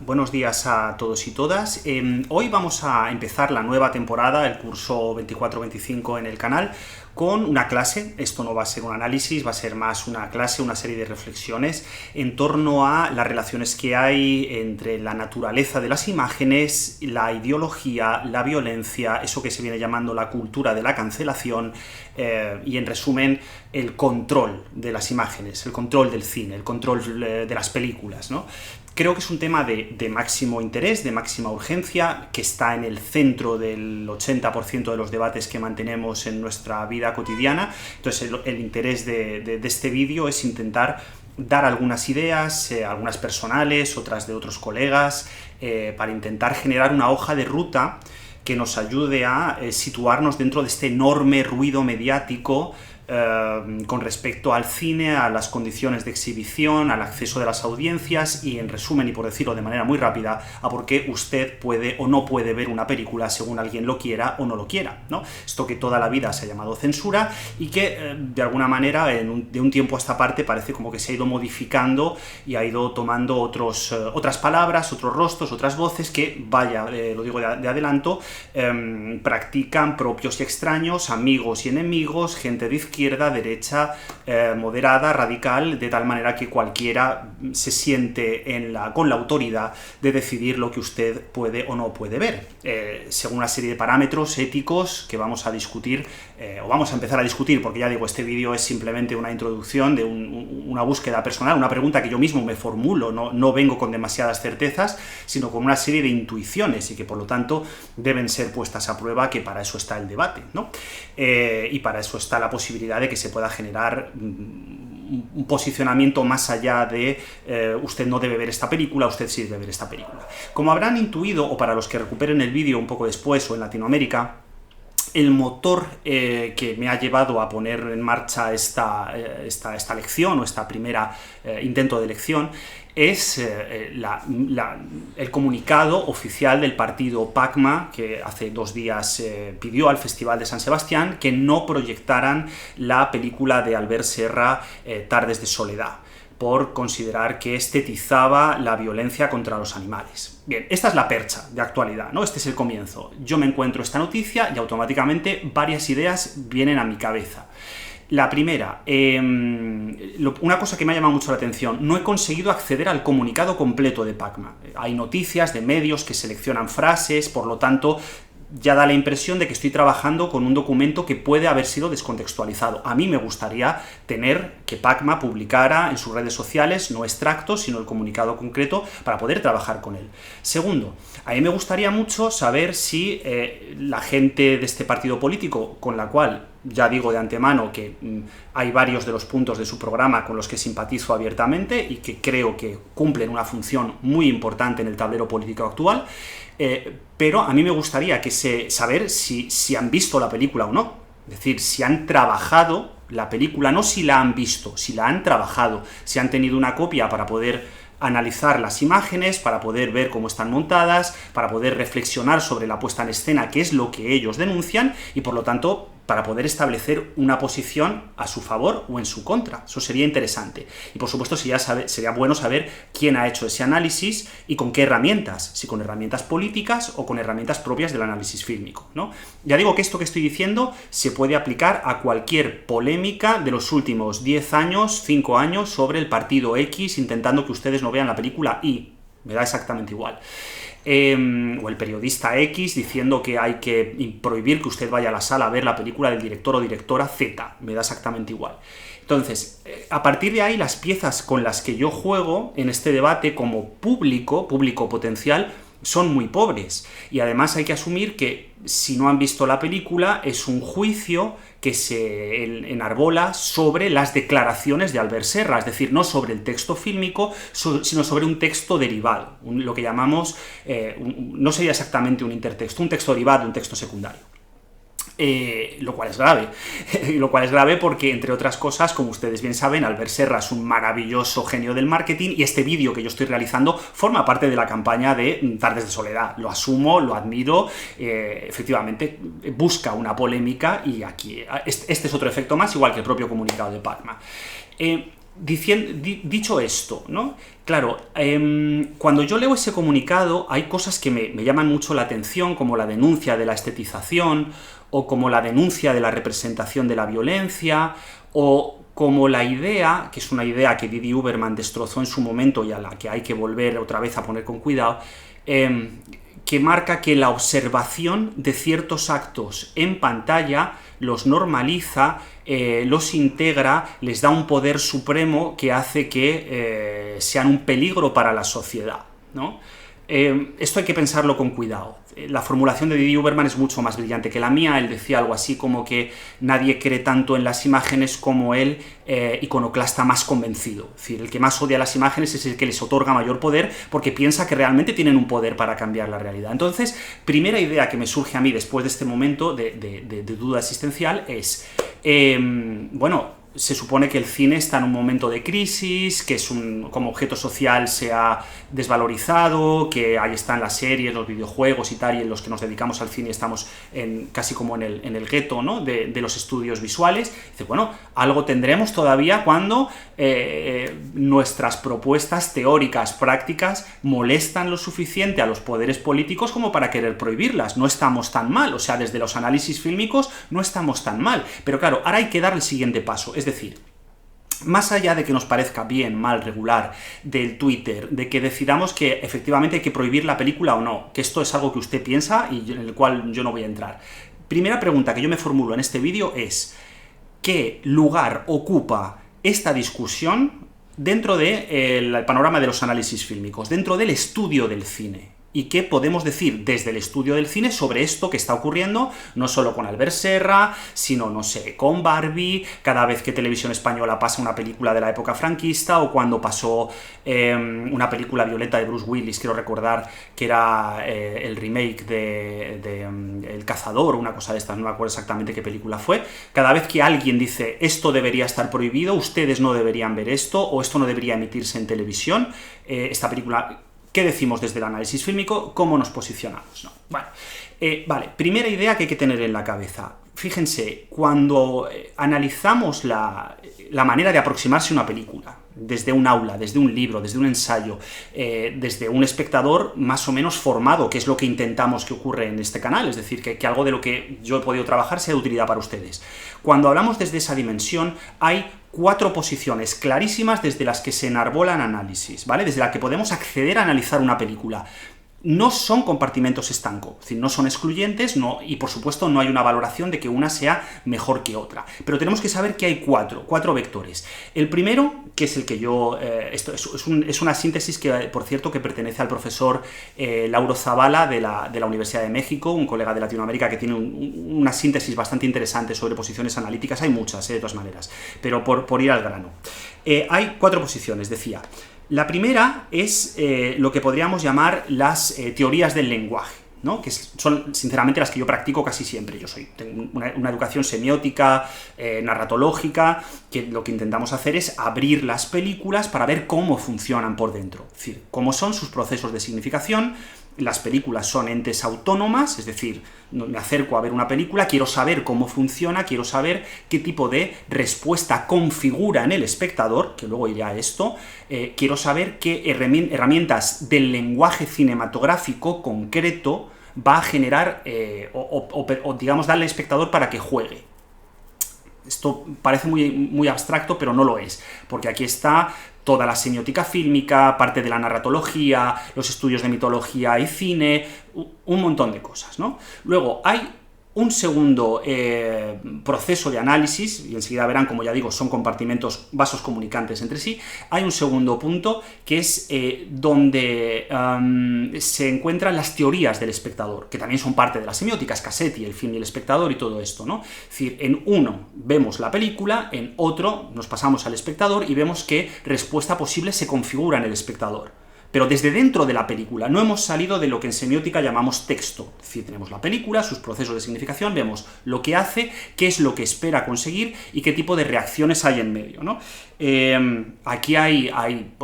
Buenos días a todos y todas. Hoy vamos a empezar la nueva temporada, el curso 24-25 en el canal, con una clase. Esto no va a ser un análisis, va a ser más una clase, una serie de reflexiones en torno a las relaciones que hay entre la naturaleza de las imágenes, la ideología, la violencia, eso que se viene llamando la cultura de la cancelación, y en resumen, el control de las imágenes, el control del cine, el control de las películas, ¿no? Creo que es un tema de máximo interés, de máxima urgencia, que está en el centro del 80% de los debates que mantenemos en nuestra vida cotidiana. Entonces el interés de este vídeo es intentar dar algunas ideas, algunas personales, otras de otros colegas, para intentar generar una hoja de ruta que nos ayude a situarnos dentro de este enorme ruido mediático con respecto al cine, a las condiciones de exhibición, al acceso de las audiencias y, en resumen, y por decirlo de manera muy rápida, a por qué usted puede o no puede ver una película según alguien lo quiera o no lo quiera, ¿no? Esto que toda la vida se ha llamado censura y que, de alguna manera, de un tiempo a esta parte parece como que se ha ido modificando y ha ido tomando otras palabras, otros rostros, otras voces que, vaya, lo digo de adelanto, practican propios y extraños, amigos y enemigos, gente de izquierda, derecha, moderada, radical, de tal manera que cualquiera se siente con la autoridad de decidir lo que usted puede o no puede ver, según una serie de parámetros éticos que vamos a discutir, o vamos a empezar a discutir, porque ya digo, este vídeo es simplemente una introducción de una búsqueda personal, una pregunta que yo mismo me formulo, no vengo con demasiadas certezas, sino con una serie de intuiciones y que por lo tanto deben ser puestas a prueba, que para eso está el debate, ¿no? Y para eso está la posibilidad de que se pueda generar un posicionamiento más allá de usted no debe ver esta película, usted sí debe ver esta película. Como habrán intuido, o para los que recuperen el vídeo un poco después o en Latinoamérica, el motor que me ha llevado a poner en marcha esta lección, o esta primera intento de lección, es el comunicado oficial del partido PACMA, que hace 2 días pidió al Festival de San Sebastián que no proyectaran la película de Albert Serra, Tardes de soledad, por considerar que estetizaba la violencia contra los animales. Bien, esta es la percha de actualidad, ¿no? Este es el comienzo. Yo me encuentro esta noticia y automáticamente varias ideas vienen a mi cabeza. La primera, una cosa que me ha llamado mucho la atención: no he conseguido acceder al comunicado completo de PACMA. Hay noticias de medios que seleccionan frases, por lo tanto, ya da la impresión de que estoy trabajando con un documento que puede haber sido descontextualizado. A mí me gustaría tener que PACMA publicara en sus redes sociales, no extractos, sino el comunicado concreto, para poder trabajar con él. Segundo, a mí me gustaría mucho saber si la gente de este partido político, con la cual ya digo de antemano que hay varios de los puntos de su programa con los que simpatizo abiertamente y que creo que cumplen una función muy importante en el tablero político actual, pero a mí me gustaría saber si han visto la película o no. Es decir, si han trabajado la película, no si la han visto, si la han trabajado, si han tenido una copia para poder analizar las imágenes, para poder ver cómo están montadas, para poder reflexionar sobre la puesta en escena, que es lo que ellos denuncian, y por lo tanto para poder establecer una posición a su favor o en su contra. Eso sería interesante. Y por supuesto sería bueno saber quién ha hecho ese análisis y con qué herramientas, si con herramientas políticas o con herramientas propias del análisis fílmico, ¿no? Ya digo que esto que estoy diciendo se puede aplicar a cualquier polémica de los últimos 10 años, 5 años, sobre el partido X, intentando que ustedes no vean la película Y. Me da exactamente igual. O el periodista X diciendo que hay que prohibir que usted vaya a la sala a ver la película del director o directora Z, me da exactamente igual. Entonces, a partir de ahí, las piezas con las que yo juego en este debate como público potencial, son muy pobres, y además hay que asumir que si no han visto la película es un juicio que se enarbola sobre las declaraciones de Albert Serra, es decir, no sobre el texto fílmico, sino sobre un texto derivado, lo que llamamos, no sería exactamente un intertexto, un texto derivado, un texto secundario. Lo cual es grave porque, entre otras cosas, como ustedes bien saben, Albert Serra es un maravilloso genio del marketing, y este vídeo que yo estoy realizando forma parte de la campaña de Tardes de soledad. Lo asumo, lo admiro, efectivamente busca una polémica, y aquí este es otro efecto más, igual que el propio comunicado de PACMA. Dicho esto, ¿no? Claro, cuando yo leo ese comunicado hay cosas que me llaman mucho la atención, como la denuncia de la estetización, o como la denuncia de la representación de la violencia, o como la idea, que es una idea que Didi Uberman destrozó en su momento y a la que hay que volver otra vez a poner con cuidado, que marca que la observación de ciertos actos en pantalla los normaliza, los integra, les da un poder supremo que hace que sean un peligro para la sociedad, ¿no? Esto hay que pensarlo con cuidado. La formulación de Didi Uberman es mucho más brillante que la mía. Él decía algo así como que nadie cree tanto en las imágenes como el iconoclasta más convencido. Es decir, el que más odia las imágenes es el que les otorga mayor poder porque piensa que realmente tienen un poder para cambiar la realidad. Entonces, primera idea que me surge a mí después de este momento de duda existencial es, bueno, se supone que el cine está en un momento de crisis, que como objeto social se ha desvalorizado, que ahí están las series, los videojuegos y tal, y en los que nos dedicamos al cine estamos casi como en el gueto, ¿no?, de los estudios visuales. Dice, bueno, algo tendremos todavía cuando nuestras propuestas teóricas, prácticas, molestan lo suficiente a los poderes políticos como para querer prohibirlas. No estamos tan mal, o sea, desde los análisis fílmicos no estamos tan mal. Pero claro, ahora hay que dar el siguiente paso. Es decir, más allá de que nos parezca bien, mal, regular, del Twitter, de que decidamos que efectivamente hay que prohibir la película o no, que esto es algo que usted piensa y en el cual yo no voy a entrar. Primera pregunta que yo me formulo en este vídeo es: ¿qué lugar ocupa esta discusión dentro del panorama de los análisis fílmicos, dentro del estudio del cine? ¿Y qué podemos decir desde el estudio del cine sobre esto que está ocurriendo, no solo con Albert Serra, sino, no sé, con Barbie, cada vez que Televisión Española pasa una película de la época franquista, o cuando pasó una película violenta de Bruce Willis, quiero recordar que era el remake de El Cazador, o una cosa de estas, no me acuerdo exactamente qué película fue. Cada vez que alguien dice esto debería estar prohibido, ustedes no deberían ver esto, o esto no debería emitirse en televisión, esta película... ¿Qué decimos desde el análisis fílmico? ¿Cómo nos posicionamos? ¿No? Bueno, vale, primera idea que hay que tener en la cabeza. Fíjense, cuando analizamos la manera de aproximarse a una película, desde un aula, desde un libro, desde un ensayo, desde un espectador más o menos formado, que es lo que intentamos que ocurra en este canal, es decir, que algo de lo que yo he podido trabajar sea de utilidad para ustedes. Cuando hablamos desde esa dimensión, hay 4 posiciones clarísimas desde las que se enarbolan análisis, ¿vale? Desde la que podemos acceder a analizar una película. No son compartimentos estancos, es decir, no son excluyentes, y por supuesto no hay una valoración de que una sea mejor que otra, pero tenemos que saber que hay 4 vectores. El primero, que es el que yo... esto es una síntesis que, por cierto, que pertenece al profesor Lauro Zavala de la Universidad de México, un colega de Latinoamérica que tiene una síntesis bastante interesante sobre posiciones analíticas. Hay muchas, de todas maneras, pero por ir al grano. Hay 4 posiciones, decía. La primera es lo que podríamos llamar las teorías del lenguaje, ¿no?, que son sinceramente las que yo practico casi siempre. Tengo una educación semiótica, narratológica, que lo que intentamos hacer es abrir las películas para ver cómo funcionan por dentro, es decir, cómo son sus procesos de significación. Las películas son entes autónomas, es decir, me acerco a ver una película, quiero saber cómo funciona, quiero saber qué tipo de respuesta configura en el espectador, que luego iré a esto, quiero saber qué herramientas del lenguaje cinematográfico concreto va a generar, o digamos, darle al espectador para que juegue. Esto parece muy abstracto, pero no lo es, porque aquí está toda la semiótica fílmica, parte de la narratología, los estudios de mitología y cine, un montón de cosas, ¿no? Luego, hay un segundo proceso de análisis, y enseguida verán, como ya digo, son compartimentos, vasos comunicantes entre sí. Hay un segundo punto, que es donde se encuentran las teorías del espectador, que también son parte de la semiótica, Cassetti, el film y el espectador y todo esto, ¿no? Es decir, en uno vemos la película, en otro nos pasamos al espectador y vemos qué respuesta posible se configura en el espectador. Pero desde dentro de la película, no hemos salido de lo que en semiótica llamamos texto. Es decir, tenemos la película, sus procesos de significación, vemos lo que hace, qué es lo que espera conseguir y qué tipo de reacciones hay en medio, ¿no? Aquí hay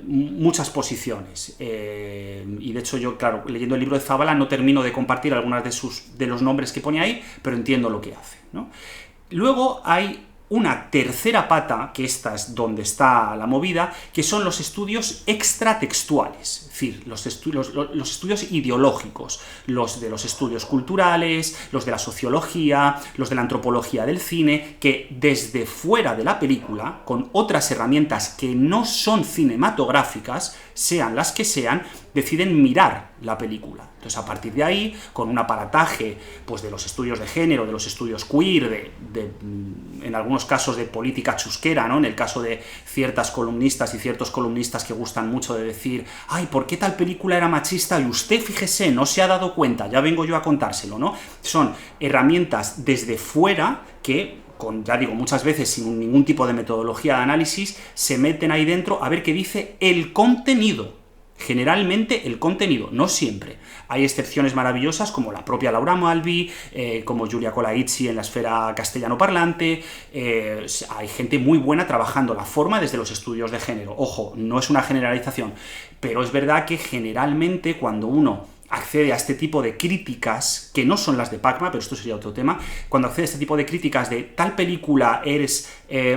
muchas posiciones, y de hecho yo, claro, leyendo el libro de Zavala no termino de compartir algunas de los nombres que pone ahí, pero entiendo lo que hace, ¿no? Luego hay una tercera pata, que esta es donde está la movida, que son los estudios extratextuales, es decir, los estudios ideológicos, los de los estudios culturales, los de la sociología, los de la antropología del cine, que desde fuera de la película, con otras herramientas que no son cinematográficas, sean las que sean, deciden mirar la película. Entonces, a partir de ahí, con un aparataje pues, de los estudios de género, de los estudios queer, en algunos casos de política chusquera, ¿no? En el caso de ciertas columnistas y ciertos columnistas que gustan mucho de decir, ay, ¿por qué tal película era machista? Y usted, fíjese, no se ha dado cuenta, ya vengo yo a contárselo, ¿no? Son herramientas desde fuera que, ya digo, muchas veces sin ningún tipo de metodología de análisis, se meten ahí dentro a ver qué dice el contenido. Generalmente el contenido, no siempre. Hay excepciones maravillosas como la propia Laura Mulvey, como Giulia Colaizi en la esfera castellano parlante. Hay gente muy buena trabajando la forma desde los estudios de género. Ojo, no es una generalización, pero es verdad que generalmente cuando uno accede a este tipo de críticas, que no son las de Pacma, pero esto sería otro tema, cuando accede a este tipo de críticas de tal película eres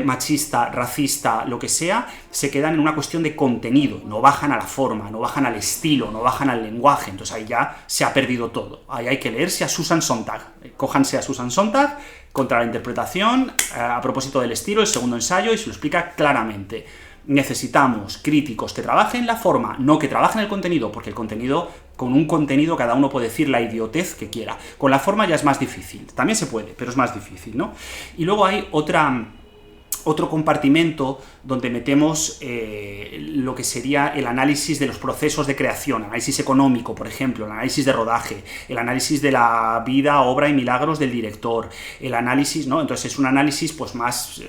machista, racista, lo que sea, se quedan en una cuestión de contenido, no bajan a la forma, no bajan al estilo, no bajan al lenguaje, entonces ahí ya se ha perdido todo. Ahí hay que leerse a Susan Sontag, cójanse a Susan Sontag contra la interpretación, a propósito del estilo, el segundo ensayo, y se lo explica claramente. Necesitamos críticos que trabajen la forma, no que trabajen el contenido, porque el contenido, con un contenido cada uno puede decir la idiotez que quiera. Con la forma ya es más difícil, también se puede, pero es más difícil, ¿no? Y luego hay otro compartimento donde metemos lo que sería el análisis de los procesos de creación, análisis económico, por ejemplo, el análisis de rodaje, el análisis de la vida, obra y milagros del director, el análisis, ¿no? Entonces es un análisis pues más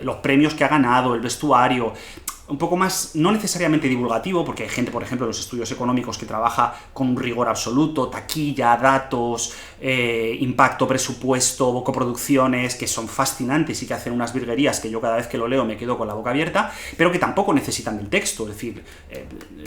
los premios que ha ganado, el vestuario, un poco más, no necesariamente divulgativo, porque hay gente, por ejemplo, en los estudios económicos que trabaja con un rigor absoluto, taquilla, datos, impacto, presupuesto, coproducciones, que son fascinantes y que hacen unas virguerías que yo cada vez que lo leo me quedo con la boca abierta, pero que tampoco necesitan del texto, es decir,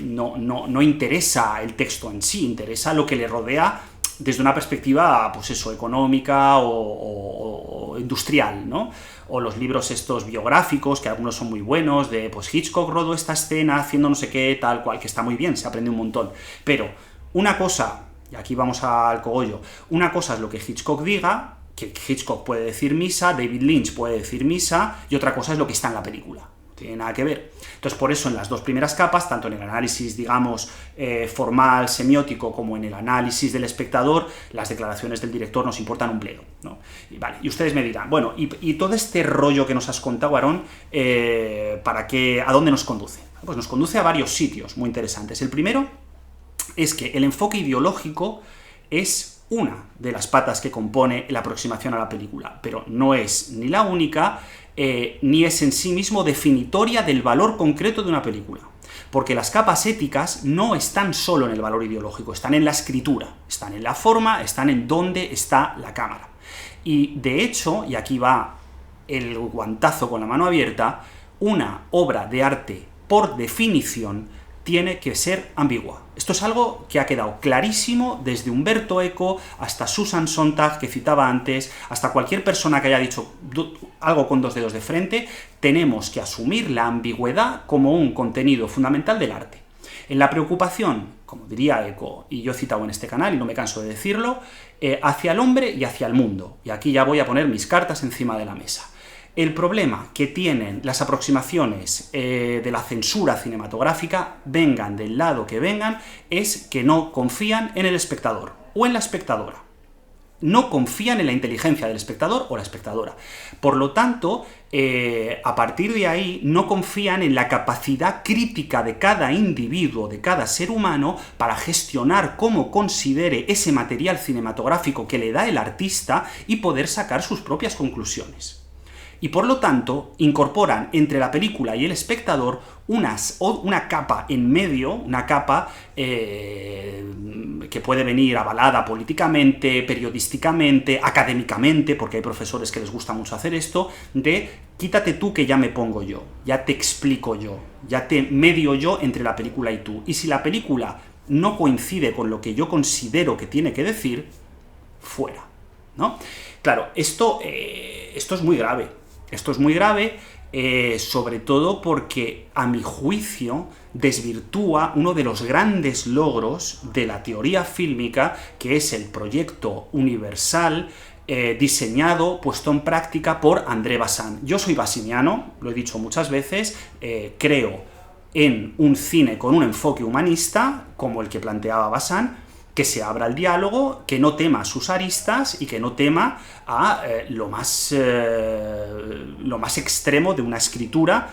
no interesa el texto en sí, interesa lo que le rodea desde una perspectiva, pues eso, económica o industrial, ¿no? O los libros estos biográficos, que algunos son muy buenos, de pues Hitchcock rodó esta escena haciendo no sé qué, tal cual, que está muy bien, se aprende un montón. Pero una cosa, y aquí vamos al cogollo, una cosa es lo que Hitchcock diga, que Hitchcock puede decir misa, David Lynch puede decir misa, y otra cosa es lo que está en la película. No tiene nada que ver. Entonces, por eso en las dos primeras capas, tanto en el análisis, digamos, formal, semiótico, como en el análisis del espectador, las declaraciones del director nos importan un bledo, ¿no? Y ustedes me dirán, bueno, y todo este rollo que nos has contado, Aarón, ¿a dónde nos conduce? Pues nos conduce a varios sitios muy interesantes. El primero es que el enfoque ideológico es una de las patas que compone la aproximación a la película, pero no es ni la única, ni es en sí mismo definitoria del valor concreto de una película. Porque las capas éticas no están solo en el valor ideológico, están en la escritura, están en la forma, están en dónde está la cámara. Y de hecho, y aquí va el guantazo con la mano abierta, una obra de arte, por definición, tiene que ser ambigua. Esto es algo que ha quedado clarísimo desde Umberto Eco hasta Susan Sontag, que citaba antes, hasta cualquier persona que haya dicho algo con dos dedos de frente. Tenemos que asumir la ambigüedad como un contenido fundamental del arte. En la preocupación, como diría Eco, y yo he citado en este canal y no me canso de decirlo, hacia el hombre y hacia el mundo. Y aquí ya voy a poner mis cartas encima de la mesa. El problema que tienen las aproximaciones de la censura cinematográfica, vengan del lado que vengan, es que no confían en el espectador o en la espectadora. No confían en la inteligencia del espectador o la espectadora. Por lo tanto, a partir de ahí, no confían en la capacidad crítica de cada individuo, de cada ser humano, para gestionar cómo considere ese material cinematográfico que le da el artista y poder sacar sus propias conclusiones. Y por lo tanto, incorporan entre la película y el espectador una capa en medio, una capa que puede venir avalada políticamente, periodísticamente, académicamente, porque hay profesores que les gusta mucho hacer esto, de quítate tú que ya me pongo yo, ya te explico yo, ya te medio yo entre la película y tú. Y si la película no coincide con lo que yo considero que tiene que decir, fuera, ¿no? Claro, esto es muy grave. Esto es muy grave, sobre todo porque, a mi juicio, desvirtúa uno de los grandes logros de la teoría fílmica, que es el proyecto universal diseñado, puesto en práctica por André Bazin. Yo soy baziniano, lo he dicho muchas veces, creo en un cine con un enfoque humanista, como el que planteaba Bazin, que se abra el diálogo, que no tema a sus aristas y que no tema a lo más extremo de una escritura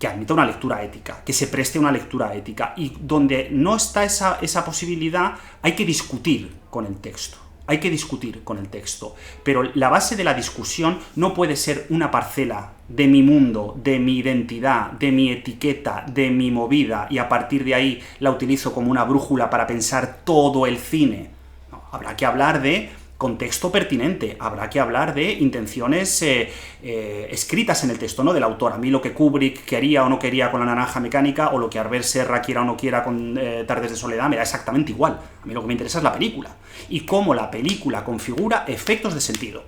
que admita una lectura ética, que se preste una lectura ética. Y donde no está esa posibilidad, hay que discutir con el texto. Hay que discutir con el texto, pero la base de la discusión no puede ser una parcela de mi mundo, de mi identidad, de mi etiqueta, de mi movida, y a partir de ahí la utilizo como una brújula para pensar todo el cine. No, habrá que hablar de contexto pertinente, habrá que hablar de intenciones escritas en el texto, ¿no?, del autor. A mí lo que Kubrick quería o no quería con La naranja mecánica, o lo que Albert Serra quiera o no quiera con Tardes de soledad, me da exactamente igual. A mí lo que me interesa es la película, y cómo la película configura efectos de sentido.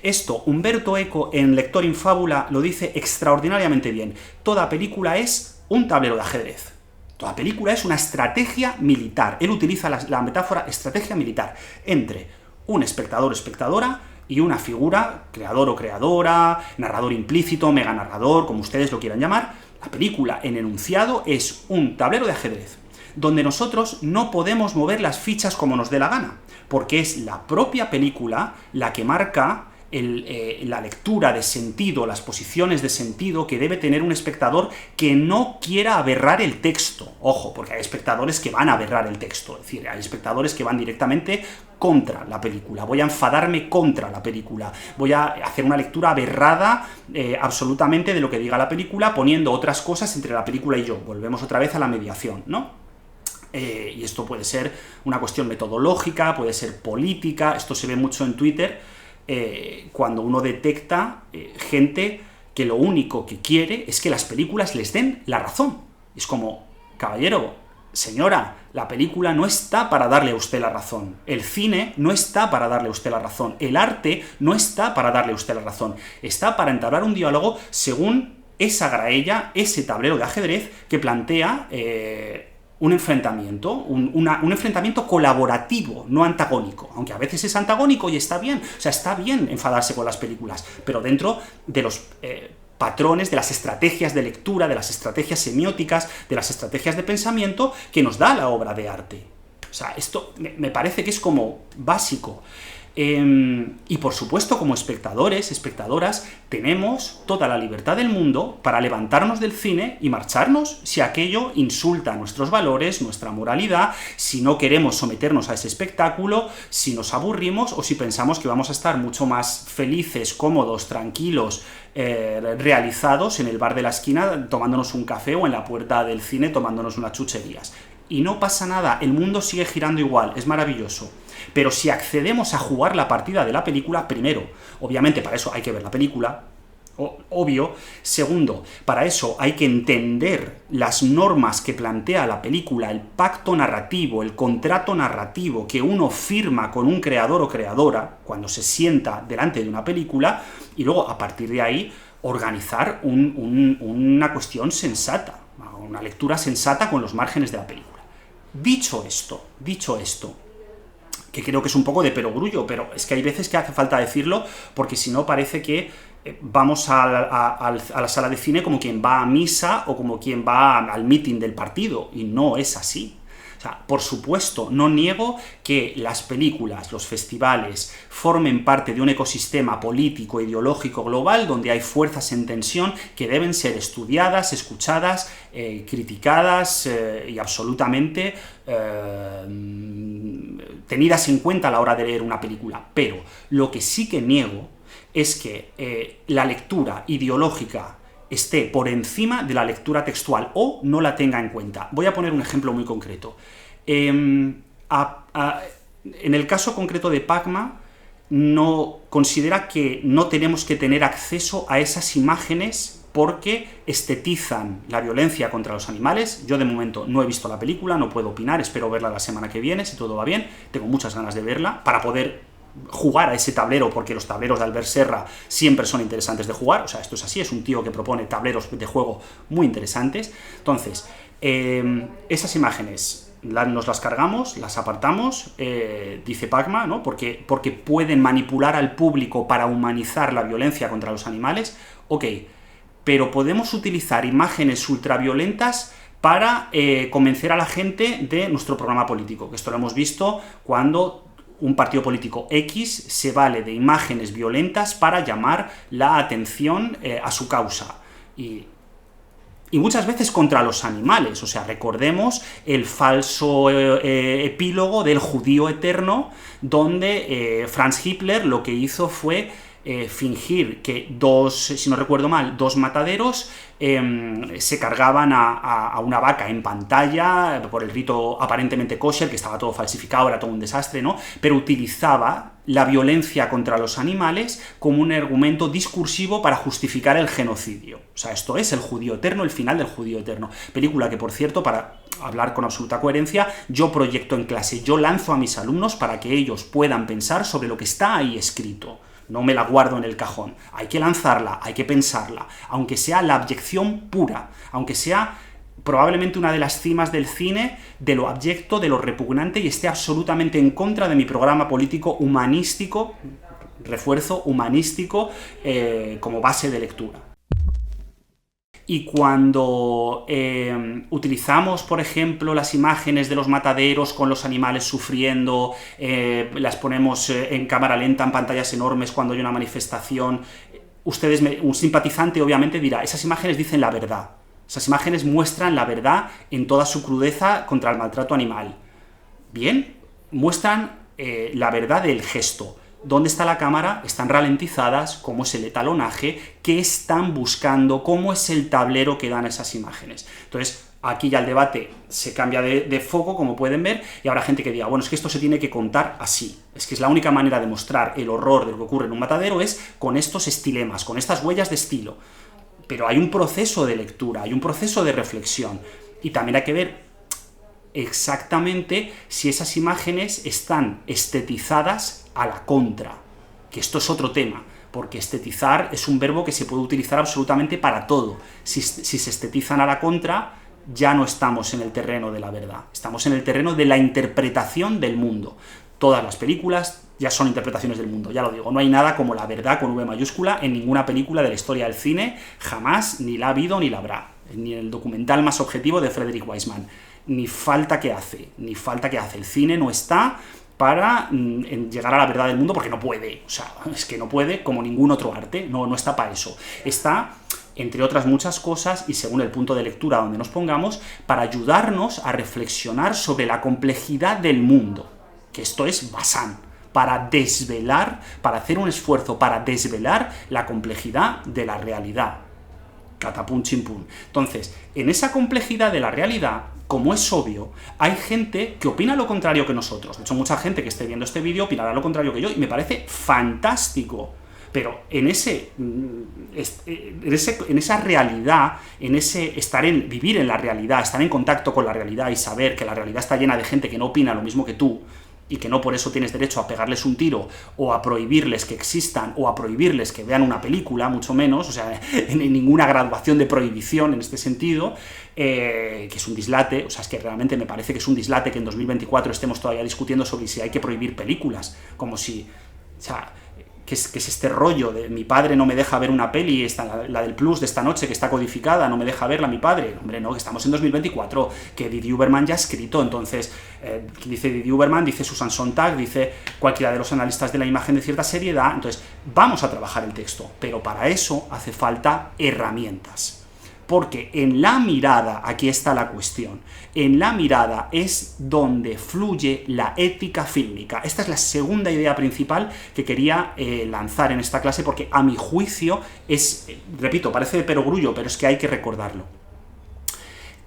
Esto, Umberto Eco, en Lector in Fábula, lo dice extraordinariamente bien. Toda película es un tablero de ajedrez. Toda película es una estrategia militar. Él utiliza la metáfora estrategia militar entre un espectador o espectadora y una figura, creador o creadora, narrador implícito, mega narrador, como ustedes lo quieran llamar. La película, en enunciado, es un tablero de ajedrez, donde nosotros no podemos mover las fichas como nos dé la gana, porque es la propia película la que marca la lectura de sentido, las posiciones de sentido que debe tener un espectador que no quiera aberrar el texto. Ojo, porque hay espectadores que van a aberrar el texto, es decir, hay espectadores que van directamente contra la película. Voy a enfadarme contra la película, voy a hacer una lectura aberrada absolutamente de lo que diga la película, poniendo otras cosas entre la película y yo. Volvemos otra vez a la mediación, ¿no? Y esto puede ser una cuestión metodológica, puede ser política. Esto se ve mucho en Twitter, cuando uno detecta gente que lo único que quiere es que las películas les den la razón. Es como, caballero, señora, la película no está para darle a usted la razón, el cine no está para darle a usted la razón, el arte no está para darle a usted la razón, está para entablar un diálogo según esa graella, ese tablero de ajedrez que plantea un enfrentamiento, un enfrentamiento colaborativo, no antagónico, aunque a veces es antagónico y está bien, o sea, está bien enfadarse con las películas, pero dentro de los patrones, de las estrategias de lectura, de las estrategias semióticas, de las estrategias de pensamiento que nos da la obra de arte. O sea, esto me parece que es como básico. Y por supuesto, como espectadores, espectadoras, tenemos toda la libertad del mundo para levantarnos del cine y marcharnos si aquello insulta nuestros valores, nuestra moralidad, si no queremos someternos a ese espectáculo, si nos aburrimos o si pensamos que vamos a estar mucho más felices, cómodos, tranquilos, realizados en el bar de la esquina tomándonos un café, o en la puerta del cine tomándonos unas chucherías. Y no pasa nada, el mundo sigue girando igual, es maravilloso. Pero si accedemos a jugar la partida de la película, primero, obviamente para eso hay que ver la película, obvio. Segundo, para eso hay que entender las normas que plantea la película, el pacto narrativo, el contrato narrativo que uno firma con un creador o creadora cuando se sienta delante de una película, y luego, a partir de ahí, organizar una cuestión sensata, una lectura sensata con los márgenes de la película. Dicho esto, que creo que es un poco de perogrullo, pero es que hay veces que hace falta decirlo, porque si no parece que vamos a la sala de cine como quien va a misa o como quien va al meeting del partido, y no es así. O sea, por supuesto, no niego que las películas, los festivales, formen parte de un ecosistema político, ideológico, global, donde hay fuerzas en tensión que deben ser estudiadas, escuchadas, criticadas y absolutamente tenidas en cuenta a la hora de leer una película. Pero lo que sí que niego es que la lectura ideológica esté por encima de la lectura textual o no la tenga en cuenta. Voy a poner un ejemplo muy concreto. En el caso concreto de Pacma, no considera que no tenemos que tener acceso a esas imágenes porque estetizan la violencia contra los animales. Yo de momento no he visto la película, no puedo opinar, espero verla la semana que viene, si todo va bien. Tengo muchas ganas de verla para poder jugar a ese tablero, porque los tableros de Albert Serra siempre son interesantes de jugar, o sea, esto es así, es un tío que propone tableros de juego muy interesantes. Entonces, esas imágenes nos las cargamos, las apartamos, dice Pacma, ¿no? Porque pueden manipular al público para humanizar la violencia contra los animales, ok, pero podemos utilizar imágenes ultraviolentas para convencer a la gente de nuestro programa político, que esto lo hemos visto cuando un partido político X se vale de imágenes violentas para llamar la atención a su causa. Y muchas veces contra los animales, o sea, recordemos el falso epílogo del Judío Eterno, donde Franz Hitler lo que hizo fue fingir que si no recuerdo mal, dos mataderos se cargaban a una vaca en pantalla por el rito aparentemente kosher, que estaba todo falsificado, era todo un desastre, ¿no? Pero utilizaba la violencia contra los animales como un argumento discursivo para justificar el genocidio. O sea, esto es el Judío Eterno, el final del Judío Eterno. Película que, por cierto, para hablar con absoluta coherencia, yo proyecto en clase, yo lanzo a mis alumnos para que ellos puedan pensar sobre lo que está ahí escrito. No me la guardo en el cajón. Hay que lanzarla, hay que pensarla, aunque sea la abyección pura, aunque sea probablemente una de las cimas del cine, de lo abyecto, de lo repugnante, y esté absolutamente en contra de mi programa político humanístico, refuerzo, humanístico, como base de lectura. Y cuando utilizamos, por ejemplo, las imágenes de los mataderos con los animales sufriendo, las ponemos en cámara lenta, en pantallas enormes cuando hay una manifestación, un simpatizante obviamente dirá, esas imágenes dicen la verdad, esas imágenes muestran la verdad en toda su crudeza contra el maltrato animal. Bien, muestran la verdad del gesto. ¿Dónde está la cámara? Están ralentizadas, cómo es el etalonaje, qué están buscando, cómo es el tablero que dan esas imágenes. Entonces, aquí ya el debate se cambia de foco, como pueden ver, y habrá gente que diga, bueno, es que esto se tiene que contar así. Es que es la única manera de mostrar el horror de lo que ocurre en un matadero es con estos estilemas, con estas huellas de estilo. Pero hay un proceso de lectura, hay un proceso de reflexión, y también hay que ver exactamente si esas imágenes están estetizadas a la contra, que esto es otro tema, porque estetizar es un verbo que se puede utilizar absolutamente para todo. Si se estetizan a la contra, ya no estamos en el terreno de la verdad, estamos en el terreno de la interpretación del mundo. Todas las películas ya son interpretaciones del mundo, ya lo digo, no hay nada como la verdad con V mayúscula en ninguna película de la historia del cine, jamás, ni la ha habido ni la habrá, ni en el documental más objetivo de Frederick Wiseman. Ni falta que hace. El cine no está para llegar a la verdad del mundo porque no puede, o sea, es que no puede como ningún otro arte, no está para eso. Está, entre otras muchas cosas, y según el punto de lectura donde nos pongamos, para ayudarnos a reflexionar sobre la complejidad del mundo, que esto es Bazán, para hacer un esfuerzo para desvelar la complejidad de la realidad. Catapum chimpum. Entonces, en esa complejidad de la realidad, como es obvio, hay gente que opina lo contrario que nosotros. De hecho, mucha gente que esté viendo este vídeo opinará lo contrario que yo, y me parece fantástico. Pero en esa realidad, vivir en la realidad, estar en contacto con la realidad y saber que la realidad está llena de gente que no opina lo mismo que tú, y que no por eso tienes derecho a pegarles un tiro, o a prohibirles que existan, o a prohibirles que vean una película, mucho menos, o sea, en ninguna graduación de prohibición en este sentido, que es un dislate, o sea, es que realmente me parece que es un dislate que en 2024 estemos todavía discutiendo sobre si hay que prohibir películas, como si, o sea, ¿qué es este rollo de mi padre no me deja ver una peli, la del Plus de esta noche que está codificada, no me deja verla mi padre? Hombre, no, que estamos en 2024, que Didi Uberman ya ha escrito, entonces, dice Didi Uberman, dice Susan Sontag, dice cualquiera de los analistas de la imagen de cierta seriedad, entonces vamos a trabajar el texto, pero para eso hace falta herramientas. Porque en la mirada, aquí está la cuestión, en la mirada es donde fluye la ética fílmica. Esta es la segunda idea principal que quería lanzar en esta clase, porque a mi juicio es, repito, parece de perogrullo, pero es que hay que recordarlo.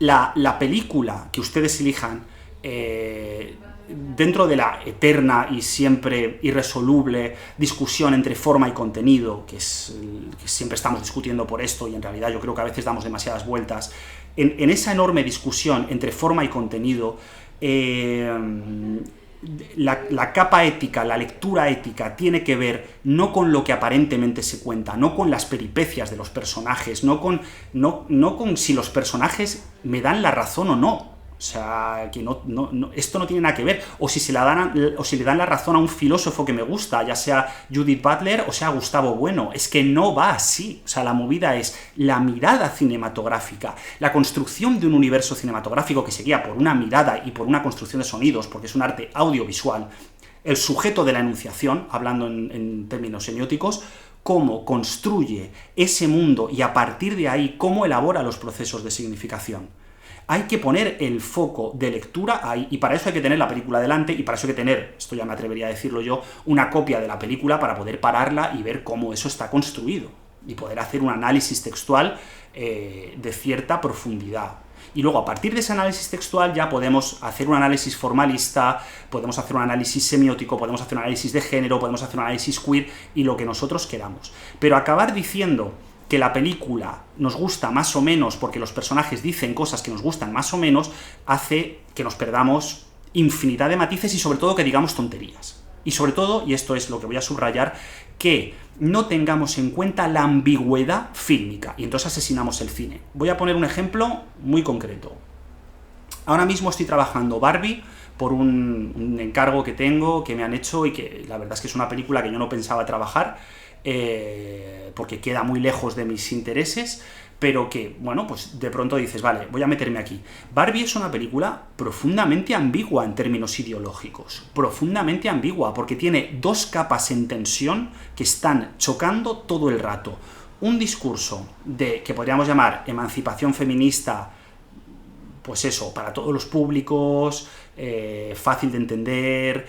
La película que ustedes elijan, dentro de la eterna y siempre irresoluble discusión entre forma y contenido, que siempre estamos discutiendo por esto, y en realidad yo creo que a veces damos demasiadas vueltas, en esa enorme discusión entre forma y contenido, la capa ética, la lectura ética tiene que ver no con lo que aparentemente se cuenta, no con las peripecias de los personajes, no con si los personajes me dan la razón o no. O sea, que esto no tiene nada que ver. O si le dan la razón a un filósofo que me gusta, ya sea Judith Butler o sea Gustavo Bueno. Es que no va así. O sea, la movida es la mirada cinematográfica, la construcción de un universo cinematográfico que se guía por una mirada y por una construcción de sonidos, porque es un arte audiovisual. El sujeto de la enunciación, hablando en términos semióticos, cómo construye ese mundo y a partir de ahí cómo elabora los procesos de significación. Hay que poner el foco de lectura ahí, y para eso hay que tener la película delante, y para eso hay que tener, esto ya me atrevería a decirlo yo, una copia de la película para poder pararla y ver cómo eso está construido, y poder hacer un análisis textual de cierta profundidad. Y luego, a partir de ese análisis textual, ya podemos hacer un análisis formalista, podemos hacer un análisis semiótico, podemos hacer un análisis de género, podemos hacer un análisis queer, y lo que nosotros queramos. Pero acabar diciendo que la película nos gusta más o menos porque los personajes dicen cosas que nos gustan más o menos, hace que nos perdamos infinidad de matices y sobre todo que digamos tonterías. Y sobre todo, y esto es lo que voy a subrayar, que no tengamos en cuenta la ambigüedad fílmica, y entonces asesinamos el cine. Voy a poner un ejemplo muy concreto. Ahora mismo estoy trabajando Barbie por un encargo que tengo, que me han hecho, y que la verdad es que es una película que yo no pensaba trabajar, porque queda muy lejos de mis intereses, pero que, bueno, pues de pronto dices, vale, voy a meterme aquí. Barbie es una película profundamente ambigua en términos ideológicos, profundamente ambigua, porque tiene dos capas en tensión que están chocando todo el rato. Un discurso que podríamos llamar emancipación feminista, pues eso, para todos los públicos, fácil de entender,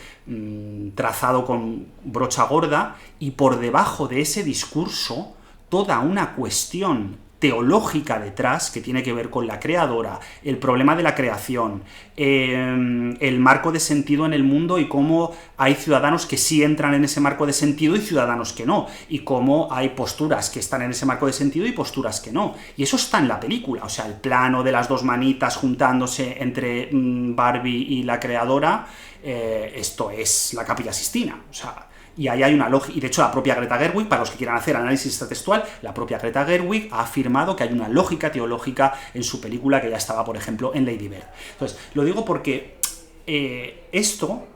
trazado con brocha gorda, y por debajo de ese discurso toda una cuestión teológica detrás que tiene que ver con la creadora, el problema de la creación, el marco de sentido en el mundo y cómo hay ciudadanos que sí entran en ese marco de sentido y ciudadanos que no, y cómo hay posturas que están en ese marco de sentido y posturas que no. Y eso está en la película, o sea, el plano de las dos manitas juntándose entre Barbie y la creadora, esto es la Capilla Sistina, o sea. Y ahí hay una lógica, y de hecho la propia Greta Gerwig, para los que quieran hacer análisis textual, la propia Greta Gerwig ha afirmado que hay una lógica teológica en su película que ya estaba, por ejemplo, en Lady Bird. Entonces, lo digo porque esto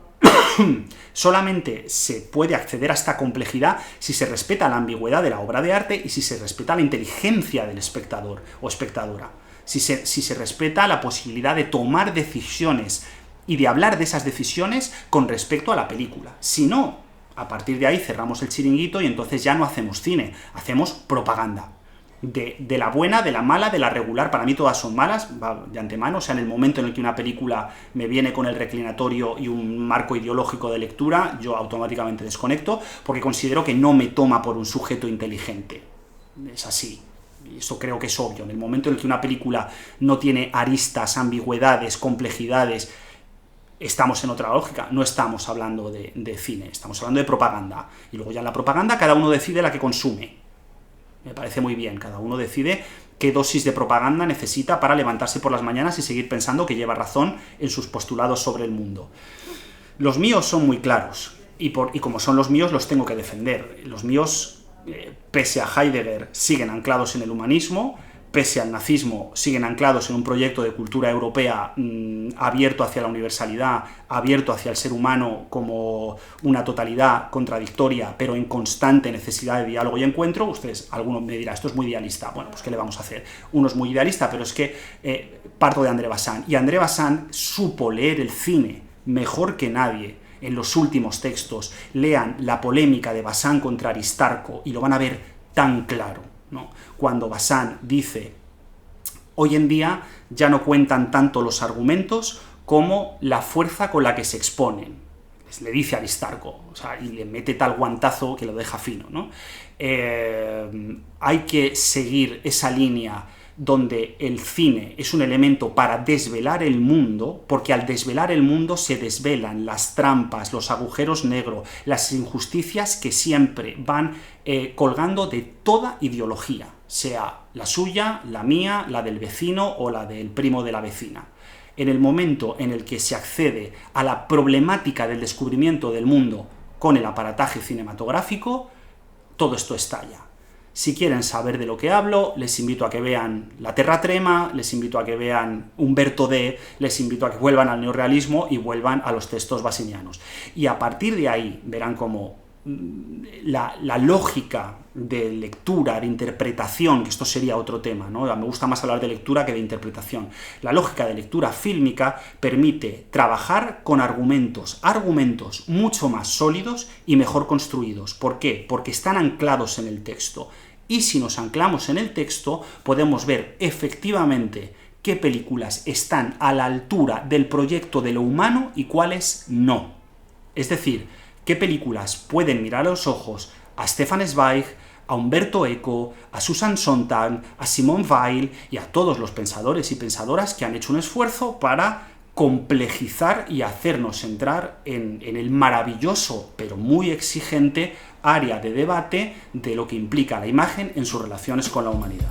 solamente se puede acceder a esta complejidad si se respeta la ambigüedad de la obra de arte y si se respeta la inteligencia del espectador o espectadora, si se respeta la posibilidad de tomar decisiones y de hablar de esas decisiones con respecto a la película. Si no, a partir de ahí cerramos el chiringuito y entonces ya no hacemos cine, hacemos propaganda. De la buena, de la mala, de la regular, para mí todas son malas, de antemano, o sea, en el momento en el que una película me viene con el reclinatorio y un marco ideológico de lectura, yo automáticamente desconecto, porque considero que no me toma por un sujeto inteligente. Es así. Y eso creo que es obvio. En el momento en el que una película no tiene aristas, ambigüedades, complejidades, estamos en otra lógica, no estamos hablando de cine, estamos hablando de propaganda. Y luego ya en la propaganda cada uno decide la que consume. Me parece muy bien, cada uno decide qué dosis de propaganda necesita para levantarse por las mañanas y seguir pensando que lleva razón en sus postulados sobre el mundo. Los míos son muy claros, y como son los míos los tengo que defender. Los míos, pese a Heidegger, siguen anclados en el humanismo, pese al nazismo, siguen anclados en un proyecto de cultura europea abierto hacia la universalidad, abierto hacia el ser humano como una totalidad contradictoria, pero en constante necesidad de diálogo y encuentro. Ustedes, alguno me dirá, esto es muy idealista. Bueno, pues ¿qué le vamos a hacer? Uno es muy idealista, pero es que parto de André Bazin, y André Bazin supo leer el cine mejor que nadie en los últimos textos. Lean la polémica de Bazin contra Aristarco y lo van a ver tan claro, ¿no? Cuando Bazin dice, hoy en día ya no cuentan tanto los argumentos como la fuerza con la que se exponen. Le dice a Aristarco, o sea, y le mete tal guantazo que lo deja fino, ¿no? Hay que seguir esa línea donde el cine es un elemento para desvelar el mundo, porque al desvelar el mundo se desvelan las trampas, los agujeros negros, las injusticias que siempre van colgando de toda ideología, sea la suya, la mía, la del vecino o la del primo de la vecina. en el momento en el que se accede a la problemática del descubrimiento del mundo con el aparataje cinematográfico, todo esto estalla. Si quieren saber de lo que hablo, les invito a que vean La Terra Trema, les invito a que vean Umberto D., les invito a que vuelvan al neorrealismo y vuelvan a los textos basinianos. Y a partir de ahí verán cómo la lógica de lectura, de interpretación, que esto sería otro tema, ¿no? Me gusta más hablar de lectura que de interpretación. La lógica de lectura fílmica permite trabajar con argumentos mucho más sólidos y mejor construidos. ¿Por qué? Porque están anclados en el texto. Y si nos anclamos en el texto, podemos ver efectivamente qué películas están a la altura del proyecto de lo humano y cuáles no. Es decir, qué películas pueden mirar a los ojos a Stefan Zweig, a Umberto Eco, a Susan Sontag, a Simone Weil y a todos los pensadores y pensadoras que han hecho un esfuerzo para complejizar y hacernos entrar en el maravilloso, pero muy exigente, área de debate de lo que implica la imagen en sus relaciones con la humanidad.